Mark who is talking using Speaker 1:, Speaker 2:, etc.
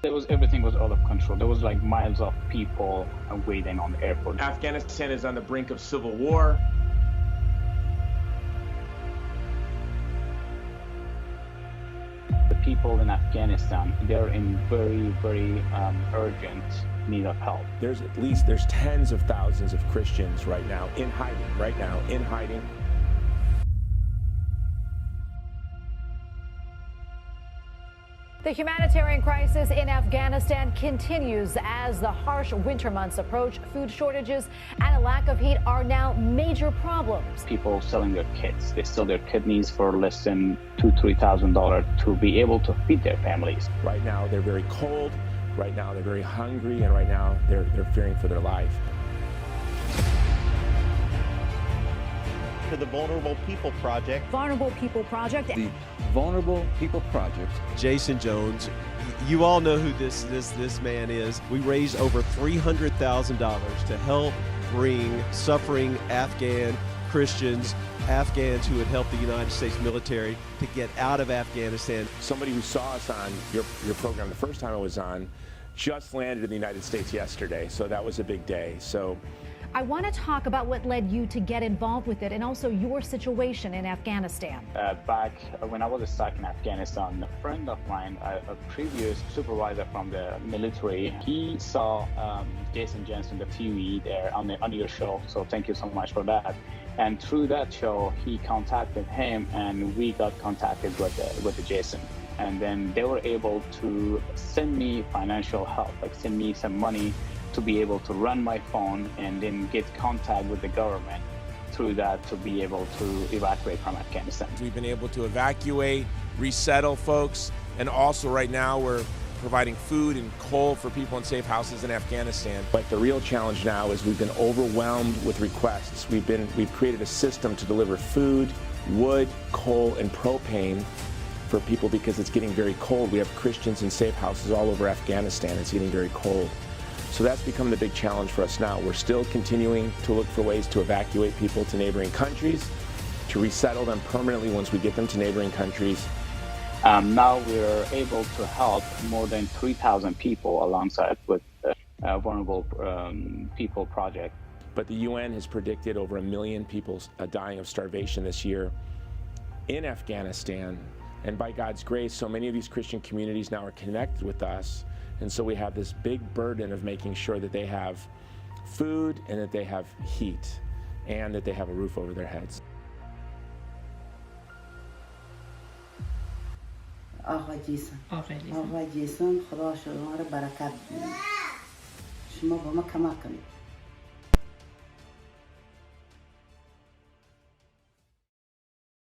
Speaker 1: Everything was out of control. There was like miles of people waiting on the airport.
Speaker 2: Afghanistan is on the brink of civil war.
Speaker 1: The people in Afghanistan, they're in very, very urgent need of help.
Speaker 3: There's tens of thousands of Christians right now in hiding.
Speaker 4: The humanitarian crisis in Afghanistan continues as the harsh winter months approach. Food shortages and a lack of heat are now major problems.
Speaker 1: People selling their kids. They sell their kidneys for less than $2,000-3,000 to be able to feed their families.
Speaker 3: Right now they're very cold. Right now they're very hungry, and right now they're fearing for their life.
Speaker 5: To the Vulnerable People Project.
Speaker 4: Vulnerable People Project.
Speaker 6: The Vulnerable People Project.
Speaker 7: Jason Jones, you all know who this man is. We raised over $300,000 to help bring suffering Afghan Christians, Afghans who had helped the United States military to get out of Afghanistan.
Speaker 3: Somebody who saw us on your program the first time I was on just landed in the United States yesterday, so that was a big day. So
Speaker 4: I want to talk about what led you to get involved with it and also your situation in Afghanistan.
Speaker 1: Back when I was stuck in Afghanistan, a friend of mine, a previous supervisor from the military, he saw Jason Jones on the TV there on your show. So thank you so much for that. And through that show, he contacted him, and we got contacted with the Jason. And then they were able to send me financial help, like send me some money to be able to run my phone and then get contact with the government through that to be able to evacuate from Afghanistan.
Speaker 8: We've been able to evacuate, resettle folks, and also right now we're providing food and coal for people in safe houses in Afghanistan.
Speaker 3: But the real challenge now is we've been overwhelmed with requests. We've created a system to deliver food, wood, coal, and propane for people because it's getting very cold. We have Christians in safe houses all over Afghanistan. It's getting very cold. So that's become the big challenge for us now. We're still continuing to look for ways to evacuate people to neighboring countries, to resettle them permanently once we get them to neighboring countries.
Speaker 1: Now we're able to help more than 3,000 people alongside with the Vulnerable People Project.
Speaker 3: But the UN has predicted over 1 million people dying of starvation this year in Afghanistan. And by God's grace, so many of these Christian communities now are connected with us. And so we have this big burden of making sure that they have food and that they have heat and that they have a roof over their heads.
Speaker 9: آقا جیسن خدا شما رو برکت بدید. شما با ما کمک کنید.